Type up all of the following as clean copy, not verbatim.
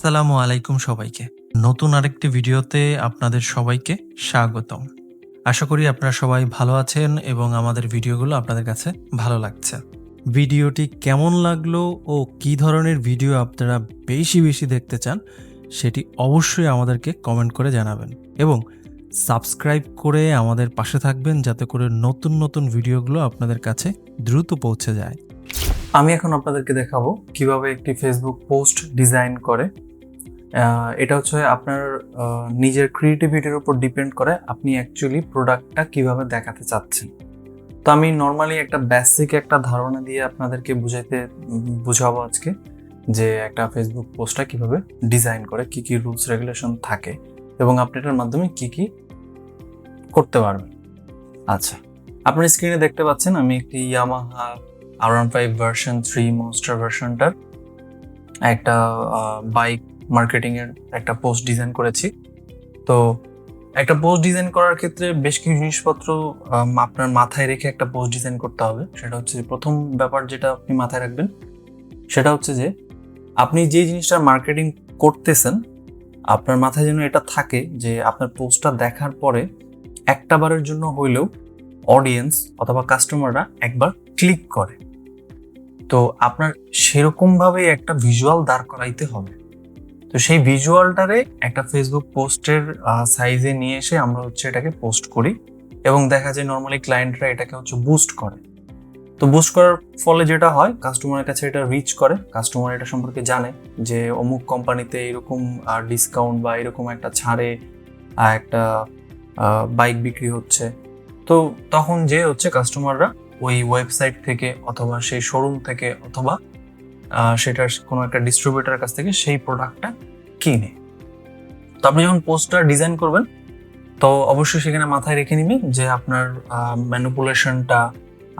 আসসালামু আলাইকুম সবাইকে। নতুন আরেকটি ভিডিওতে আপনাদের সবাইকে স্বাগতম। আশা করি আপনারা সবাই ভালো আছেন এবং আমাদের ভিডিওগুলো আপনাদের কাছে ভালো লাগছে। ভিডিওটি কেমন লাগলো ও কী ধরনের ভিডিও আপনারা বেশি দেখতে চান সেটি অবশ্যই আমাদেরকে কমেন্ট করে জানাবেন এবং সাবস্ক্রাইব করে আমাদের পাশে থাকবেন যাতে করে নতুন ভিডিওগুলো আপনাদের কাছে দ্রুত পৌঁছে যায়। আমি এখন আপনাদেরকে দেখাবো কিভাবে একটি ফেসবুক পোস্ট ডিজাইন করে। এটা হচ্ছে আপনার নিজের ক্রিয়েটিভিটির উপর ডিপেন্ড করে আপনি অ্যাকচুয়ালি প্রোডাক্টটা কিভাবে দেখাতে চাচ্ছেন। তো আমি নর্মালি একটা বেসিক একটা ধারণা দিয়ে আপনাদেরকে বুঝাবো আজকে যে একটা ফেসবুক পোস্টটা কিভাবে ডিজাইন করে, কি কি রুলস রেগুলেশন থাকে এবং আপনি এটার মাধ্যমে কি কি করতে পারবেন। আচ্ছা, আপনার স্ক্রিনে দেখতে পাচ্ছেন আমি একটি ইয়ামাহা R15 ভার্সন 3 মনস্টার ভার্সনটার একটা বাইক মার্কেটিং এর একটা পোস্ট ডিজাইন করেছি। তো একটা পোস্ট ডিজাইন করার ক্ষেত্রে বেশ কিছু জিনিসপত্র আপনার মাথায় রেখে একটা পোস্ট ডিজাইন করতে হবে। সেটা হচ্ছে প্রথম ব্যাপার যেটা আপনি মাথায় রাখবেন সেটা হচ্ছে যে আপনি যে জিনিসটা মার্কেটিং করতেছেন আপনার মাথায় যেন এটা থাকে যে আপনার পোস্টটা দেখার পরে একটা বারের জন্য হইলেও অডিয়েন্স অথবা কাস্টমাররা একবার ক্লিক করে। তো আপনার সেরকমভাবেই একটা ভিজুয়াল দাঁড় করাইতে হবে। তো সেই ভিজুয়ালটারে একটা ফেসবুক পোস্টের সাইজে নিয়ে এসে আমরা হচ্ছে এটাকে পোস্ট করি এবং দেখা যায় নর্মালি ক্লায়েন্টরা এটাকে হচ্ছে বুস্ট করে। তো বুস্ট করার ফলে যেটা হয় কাস্টমারের কাছে এটা রিচ করে, কাস্টমার এটা সম্পর্কে জানে যে অমুক কোম্পানিতে এরকম ডিসকাউন্ট বা এরকম একটা ছাড়ে একটা বাইক বিক্রি হচ্ছে। তো তখন যে হচ্ছে কাস্টমাররা ওই ওয়েবসাইট থেকে অথবা সেই শোরুম থেকে অথবা সেটার কোনো একটা ডিস্ট্রিবিউটারের কাছ থেকে সেই প্রোডাক্টটা কিনে। তো আপনি যখন পোস্টার ডিজাইন করবেন তো অবশ্যই সেখানে মাথায় রেখে নেবেন যে আপনার ম্যানিপুলেশনটা,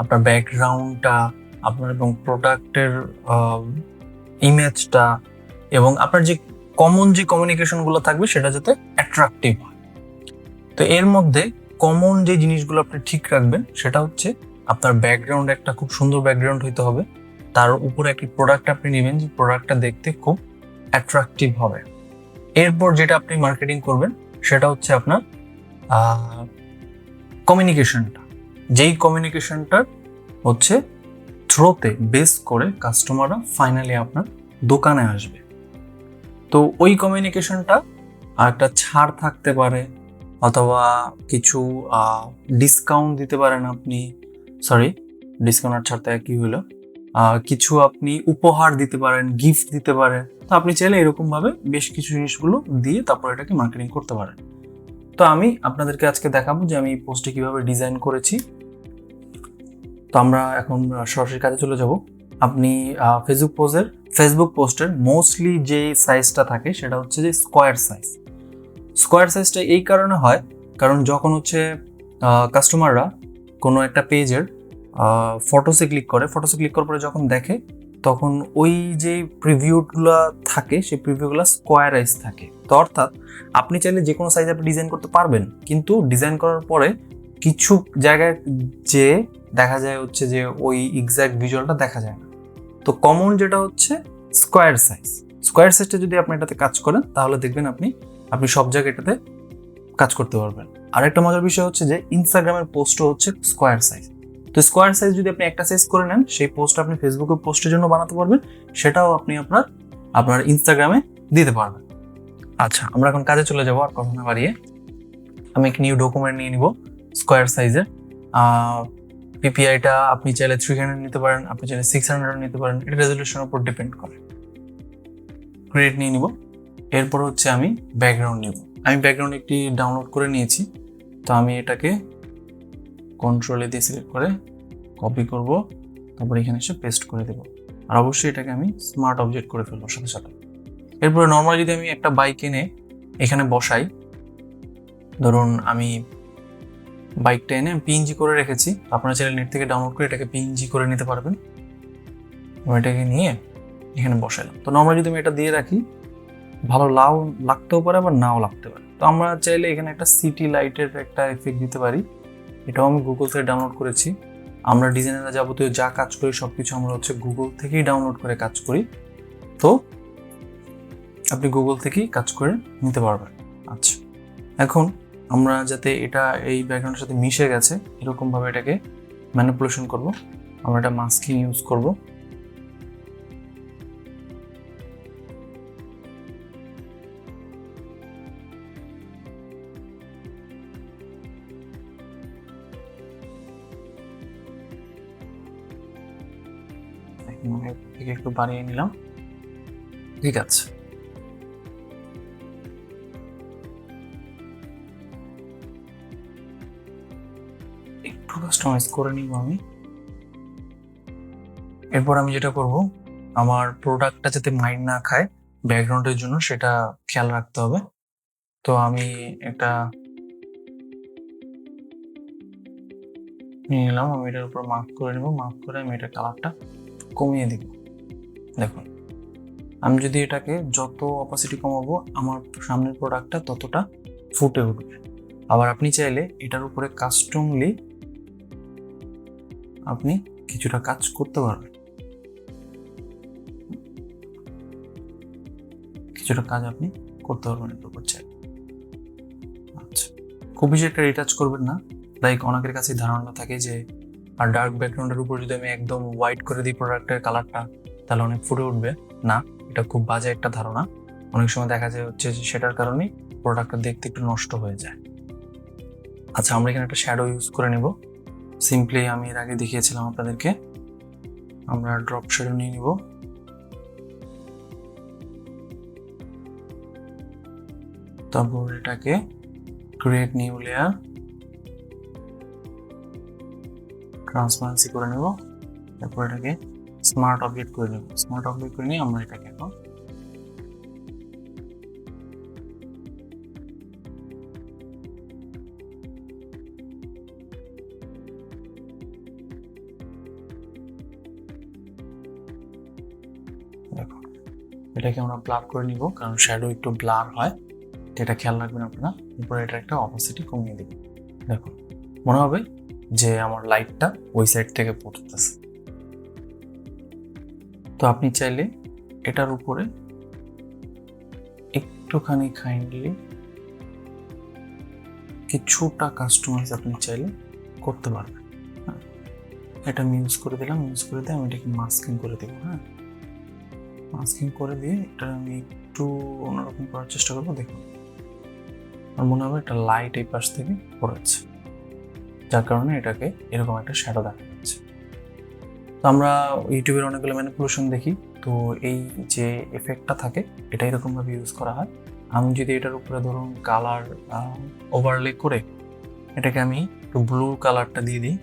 আপনার ব্যাকগ্রাউন্ডটা, আপনার এবং প্রোডাক্টের ইমেজটা এবং আপনার যে কমন যে কমিউনিকেশনগুলো থাকবে সেটা যাতে অ্যাট্রাকটিভ হয়। তো এর মধ্যে কমন যে জিনিসগুলো আপনি ঠিক রাখবেন সেটা হচ্ছে আপনার ব্যাকগ্রাউন্ড একটা খুব সুন্দর ব্যাকগ্রাউন্ড হইতে হবে, তার উপরে একটি প্রোডাক্ট আপনি নেবেন যে প্রোডাক্টটা দেখতে খুব অ্যাট্রাকটিভ হবে। এরপর যেটা আপনি মার্কেটিং করবেন সেটা হচ্ছে আপনার কমিউনিকেশনটা, যেই কমিউনিকেশনটার হচ্ছে থ্রোতে বেস করে কাস্টমাররা ফাইনালি আপনার দোকানে আসবে। তো ওই কমিউনিকেশনটা একটা ছাড় থাকতে পারে অথবা কিছু ডিসকাউন্ট দিতে পারেন আপনি, ডিসকাউন্ট আর ছাড়তে কি হলো, কিছু আপনি উপহার দিতে পারেন, গিফট দিতে পারেন। তো আপনি চাইলে এরকমভাবে বেশ কিছু জিনিসগুলো দিয়ে তারপর এটাকে মার্কেটিং করতে পারেন। তো আমি আপনাদেরকে আজকে দেখাবো যে আমি পোস্টটি কিভাবে ডিজাইন করেছি। তো আমরা এখন সরাসরি কাজে চলে যাব। আপনি ফেসবুক পোস্টের মোস্টলি যে সাইজটা থাকে সেটা হচ্ছে যে স্কোয়ার সাইজটা এই কারণে হয় কারণ যখন হচ্ছে কাস্টমাররা কোনো একটা পেজের ফটোসে ক্লিক করার পরে যখন দেখে তখন ওই যে প্রিভিউগুলো থাকে সেই প্রিভিউগুলো স্কোয়ারাইজ থাকে। তো অর্থাৎ আপনি চাইলে যে কোনো সাইজ আপনি ডিজাইন করতে পারবেন, কিন্তু ডিজাইন করার পরে কিছু জায়গায় যে দেখা যায় হচ্ছে যে ওই এক্সাক্ট ভিজুয়ালটা দেখা যায় না। তো কমন যেটা হচ্ছে স্কোয়ার সাইজটা যদি আপনি এটাতে কাজ করেন তাহলে দেখবেন আপনি সব জায়গায় এটাতে কাজ করতে পারবেন। আর একটা মজার বিষয় হচ্ছে যে ইনস্টাগ্রামের পোস্টও হচ্ছে স্কোয়ার সাইজ। তো স্কোয়ার সাইজ যদি আপনি একটা সাইজ করে নেন সেই পোস্ট আপনি ফেসবুকের পোস্টের জন্য বানাতে পারবেন, সেটাও আপনি আপনার ইনস্টাগ্রামে দিতে পারবেন। আচ্ছা, আমরা এখন কাজে চলে যাবো। আর কথা না বাড়িয়ে আমি এক নিউ ডকুমেন্ট নিয়ে নিব স্কোয়ার সাইজের। পিপিআইটা আপনি চাইলে 300 নিতে পারেন, আপনি চাইলে 600 নিতে পারেন, এটা রেজলিউশনের উপর ডিপেন্ড করে। ক্রিয়েট নিয়ে নিব। এরপর হচ্ছে আমি ব্যাকগ্রাউন্ড নিব। আমি ব্যাকগ্রাউন্ড একটি ডাউনলোড করে নিয়েছি। তো আমি এটাকে কন্ট্রোলে দিয়ে সিলেক্ট করে কপি করব, তারপর এখানে এসে পেস্ট করে দেব। আর অবশ্যই এটাকে আমি স্মার্ট অবজেক্ট করে ফেলবো সাথে। এরপরে নর্মালি যদি আমি একটা বাইক এনে এখানে বসাই, ধরুন আমি বাইকটা এনে পিএনজি করে রেখেছি, আপনারা চাইলে নেট থেকে ডাউনলোড করে এটাকে পিএনজি করে নিতে পারবেন। এটাকে নিয়ে এখানে বসাইলাম। তো নর্মালি যদি আমি এটা দিয়ে রাখি ভালো লাগতেও পারে আবার নাও লাগতে পারে। তো আমরা চাইলে এখানে একটা সিটি লাইটের একটা এফেক্ট দিতে পারি, এটাও আমি গুগল থেকে ডাউনলোড করেছি। আমরা ডিজাইনাররা যাবতীয় যা কাজ করি সবকিছু আমরা হচ্ছে গুগল থেকেই ডাউনলোড করে কাজ করি। তো আপনি গুগল থেকেই কাজ করে নিতে পারবেন। আচ্ছা, এখন আমরা যাতে এটা এই ব্যাকগ্রাউন্ডের সাথে মিশে গেছে এরকমভাবে এটাকে ম্যানিপুলেশন করব। আমরা এটা মাস্কিং ইউজ করব। একটু বাড়িয়ে নিলাম, ঠিক আছে। একটু কাস্টমাইজ করে নিব আমি। এরপর আমি যেটা করব, আমার প্রোডাক্টটা যাতে মাইন্ড না খায় ব্যাকগ্রাউন্ডের জন্য সেটা খেয়াল রাখতে হবে। তো আমি একটা নিয়ে নিলাম, আমি এটার উপর মার্ক করে নেব। মার্ক করে আমি এটা কালারটা কমিয়ে দিব। দেখুন, আমি যদি এটাকে যত অপাসিটি কমাবো আমার সামনের প্রোডাক্টটা ততটা ফুটে উঠবে। আবার আপনি চাইলে এটার উপরে কাস্টমলি আপনি কিছুটা কাজ করতে পারবেন, কিছুটা কাজ আপনি করতে পারবেন এর উপর চাইলে। আচ্ছা, খুব বেশি একটা রিটাচ করবেন না। লাইক অনেকের কাছে ধারণা থাকে যে আর ডার্ক ব্যাকগ্রাউন্ডের উপর যদি আমি একদম হোয়াইট করে দিই প্রোডাক্টের কালারটা তাহলে অনেক ফুটে উঠবে। না, এটা খুব বাজে একটা ধারণা। অনেক সময় দেখা যায় হচ্ছে যে সেটার কারণেই প্রোডাক্টটা দেখতে একটু নষ্ট হয়ে যায়। আচ্ছা, আমরা এখানে একটা শ্যাডো ইউজ করে নেব। সিম্পলি আমি এর আগে দেখিয়েছিলাম আপনাদেরকে। আমরা ড্রপ শ্যাডো নিয়ে নিব। তারপর এটাকে ক্রিয়েট নিউ লেয়ার, ট্রান্সপারেন্সি করে নেব। তারপর এটাকে স্মার্ট অবজেক্ট করে নেব। স্মার্ট অবজেক্ট করে নিয়ে আমরা এটাকে এখন দেখো, এটাকে আমরা ব্লার করে নিব কারণ শ্যাডো একটু ব্লার হয়, এটা খেয়াল রাখবেন আপনারা। এরপর এটা একটা অপাসিটি কমিয়ে দিব। দেখুন, মনে হবে যে আমার লাইটটা ওই সাইড থেকে পড়তেছে। তো আপনি চাইলে এটার উপরে একটুখানি কাইন্ডলি কিছুটা কাস্টমাইজ আপনি চাইলে করতে পারবেন। এটা আমি ইউজ করে দিলাম। ইউজ করে দিয়ে আমি এটাকে মাস্কিং করে দেবো। হ্যাঁ, মাস্কিং করে দিয়ে এটা আমি একটু অন্যরকম করার চেষ্টা করবো। দেখুন, আমার মনে হবে একটা লাইট এই পাশ থেকে পড়েছে, যার কারণে এটাকে এরকম একটা শ্যাডো দেখা যাচ্ছে। তো আমরা ইউটিউবের অনেকগুলো ম্যানিপুলেশন দেখি, তো এই যে এফেক্টটা থাকে এটা এরকমভাবে ইউজ করা হয়। আমি যদি এটার উপরে ধরুন কালার ওভারলে করে এটাকে আমি একটু ব্লু কালারটা দিয়ে দিই,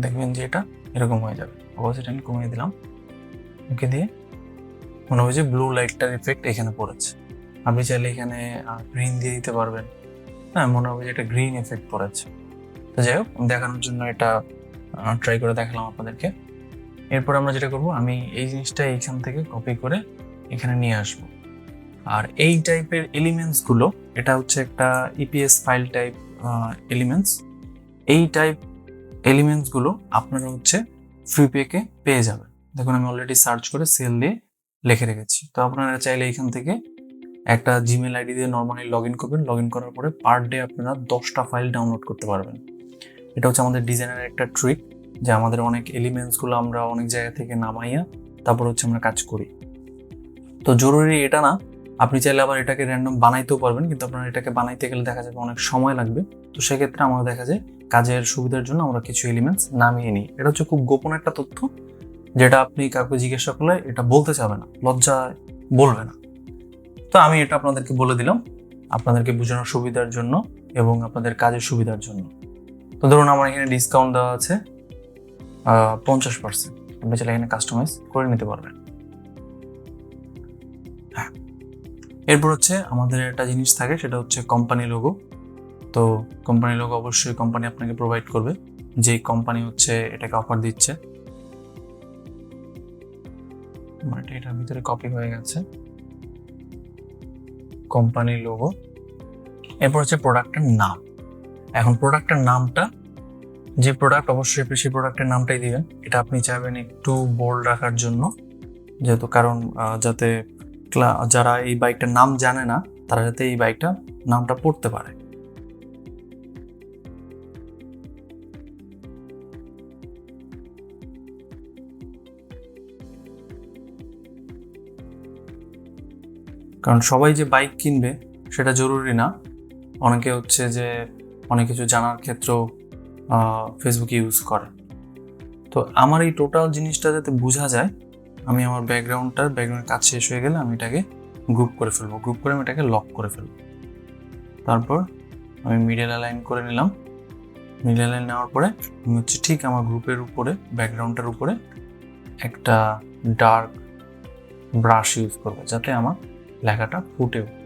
দেখবেন যে এটা এরকম হয়ে যাবে। অবশ্যই আমি কমিয়ে দিলাম, ওকে দিয়ে মনে হয় যে ব্লু লাইটটার এফেক্ট এখানে পড়েছে। আপনি চাইলে এখানে গ্রিন দিয়ে দিতে পারবেন। হ্যাঁ, মনে হবে যে এটা গ্রিন এফেক্ট পড়েছে। তো যাই হোক, দেখানোর জন্য এটা ট্রাই করে দেখালাম আপনাদেরকে। এরপর আমরা যেটা করব, আমি এই জিনিসটা এইখান থেকে কপি করে এখানে নিয়ে আসব। আর এই টাইপের এলিমেন্টসগুলো, এটা হচ্ছে একটা ইপিএস ফাইল টাইপ এলিমেন্টস। এই টাইপ এলিমেন্টসগুলো আপনারা হচ্ছে ফ্রিপেকে পেয়ে যাবেন। দেখুন, আমি অলরেডি সার্চ করে সেল দিয়ে লিখে রেখেছি। তো আপনারা চাইলে এখান থেকে একটা জিমেল আইডি দিয়ে নর্মালি লগ ইন করবেন। লগ ইন করার পরে পার ডে আপনারা 10টা ফাইল ডাউনলোড করতে পারবেন। এটা হচ্ছে আমাদের ডিজাইনের একটা ট্রিক, যে আমাদের অনেক এলিমেন্টসগুলো আমরা অনেক জায়গা থেকে নামাইয়া তারপর হচ্ছে আমরা কাজ করি। তো জরুরি এটা না, আপনি চাইলে আবার এটাকে র্যান্ডম বানাইতেও পারবেন, কিন্তু আপনার এটাকে বানাইতে গেলে দেখা যাবে অনেক সময় লাগবে। তো সেক্ষেত্রে আমরা দেখা যায় কাজের সুবিধার জন্য আমরা কিছু এলিমেন্টস নামিয়ে নিই। এটা হচ্ছে খুব গোপন একটা তথ্য, যেটা আপনি কাউকে জিজ্ঞাসা করলে এটা বলতে চাবে না, লজ্জায় বলবে না। তো আমি এটা আপনাদেরকে বলে দিলাম আপনাদেরকে বোঝানোর সুবিধার জন্য এবং আপনাদের কাজের সুবিধার জন্য। তো ধরুন আমার এখানে ডিসকাউন্ট দেওয়া আছে 50%, আপনি চাইলে এখানে কাস্টমাইজ করে নিতে পারবেন। হ্যাঁ, এরপর হচ্ছে আমাদের একটা জিনিস থাকে, সেটা হচ্ছে কোম্পানি লোগো। তো কোম্পানি লোগো অবশ্যই কোম্পানি আপনাকে প্রোভাইড করবে, যে কোম্পানি হচ্ছে এটাকে অফার দিচ্ছে। এটার ভিতরে কপি হয়ে গেছে কোম্পানি লোগো। এরপর হচ্ছে প্রোডাক্টের নাম। এখন প্রোডাক্টের নামটা, যে প্রোডাক্ট অবশ্যই আপনি সেই প্রোডাক্টের নামটাই দিবেন। এটা আপনি চাইবেন একটু বোল্ড রাখার জন্য, যেহেতু কারণ যাতে যারা এই বাইকটার নাম জানে না তারা যাতে এই বাইকটা নামটা পড়তে পারে। কারণ সবাই যে বাইক কিনবে সেটা জরুরি না। অনেকে হচ্ছে যে অনেক কিছু জানার ক্ষেত্রেও ফেসবুক ইউজ করে। তো আমার এই টোটাল জিনিসটা যাতে বোঝা যায়, আমি আমার ব্যাকগ্রাউন্ডের কাজ শেষ হয়ে গেলে আমি এটাকে গ্রুপ করে ফেলবো, গ্রুপ করে আমি এটাকে লক করে ফেলবো। তারপর আমি মিডল অ্যালাইন করে নিলাম। মিডল অ্যালাইন নেওয়ার পরে আমি হচ্ছে ঠিক আমার গ্রুপের উপরে ব্যাকগ্রাউন্ডটার উপরে একটা ডার্ক ব্রাশ ইউজ করবো যাতে আমার লেখাটা ফুটে ওঠে,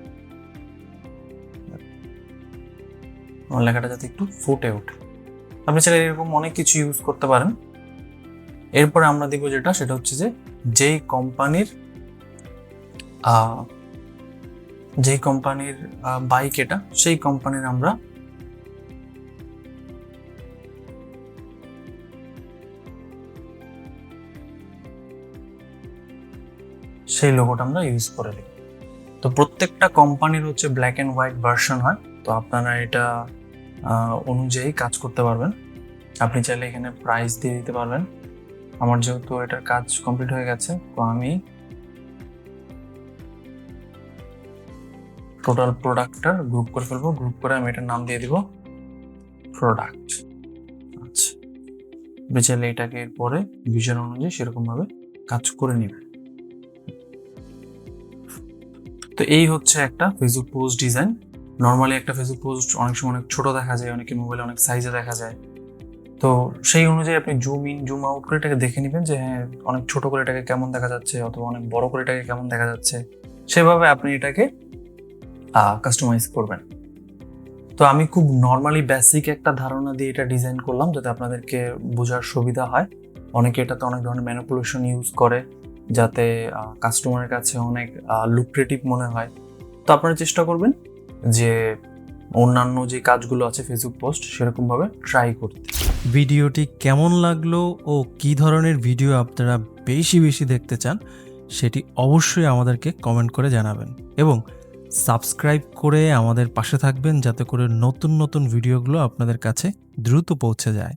আমার লেখাটা যাতে একটু ফুটে ওঠে। আপনি চাইলে এরকম অনেক কিছু ইউজ করতে পারেন। এরপরে আমরা দিব সেটা হচ্ছে যে যেই কোম্পানির বাইক এটা, সেই কোম্পানির আমরা সেই লোগোটা আমরা ইউজ করে দিই। তো প্রত্যেকটা কোম্পানির হচ্ছে ব্ল্যাক অ্যান্ড হোয়াইট ভার্সন হয়, তো আপনারা এটা অনুযায়ী কাজ করতে পারবেন। আপনি চাইলে এখানে প্রাইস দিয়ে দিতে পারবেন। আমার যেহেতু এটার কাজ কমপ্লিট হয়ে গেছে, তো আমি টোটাল প্রোডাক্টটা গ্রুপ করে ফেলবো। গ্রুপ করে আমি এটার নাম দিয়ে দিব প্রোডাক্ট। আচ্ছা, আপনি চাইলে এটাকে এরপরে ভিশন অনুযায়ী সেরকম ভাবে কাজ করে নেবেন। তো এই হচ্ছে একটা ফেসবুক পোস্ট ডিজাইন। নর্মালি একটা ফেসবুক পোস্ট অনেক সময় অনেক ছোট দেখা যায়, অনেকের মোবাইলে অনেক সাইজে দেখা যায়। তো সেই অনুযায়ী আপনি জুম ইন জুম আউট করে এটাকে দেখে নেবেন যে হ্যাঁ অনেক ছোট করে এটাকে কেমন দেখা যাচ্ছে অথবা অনেক বড় করে এটাকে কেমন দেখা যাচ্ছে, সেভাবে আপনি এটাকে কাস্টমাইজ করবেন। তো আমি খুব নর্মালি বেসিক একটা ধারণা দিয়ে এটা ডিজাইন করলাম যাতে আপনাদেরকে বোঝার সুবিধা হয়। অনেকে এটাতে অনেক ধরনের ম্যানিপুলেশন ইউজ করে যাতে কাস্টমারের কাছে অনেক লুক্রেটিভ মনে হয়। তো আপনারা চেষ্টা করবেন যে অন্যান্য যে কাজগুলো আছে ফেসবুক পোস্ট সেরকমভাবে ট্রাই করতে। ভিডিওটি কেমন লাগলো ও কী ধরনের ভিডিও আপনারা বেশি বেশি দেখতে চান সেটি অবশ্যই আমাদেরকে কমেন্ট করে জানাবেন এবং সাবস্ক্রাইব করে আমাদের পাশে থাকবেন যাতে করে নতুন নতুন ভিডিওগুলো আপনাদের কাছে দ্রুত পৌঁছে যায়।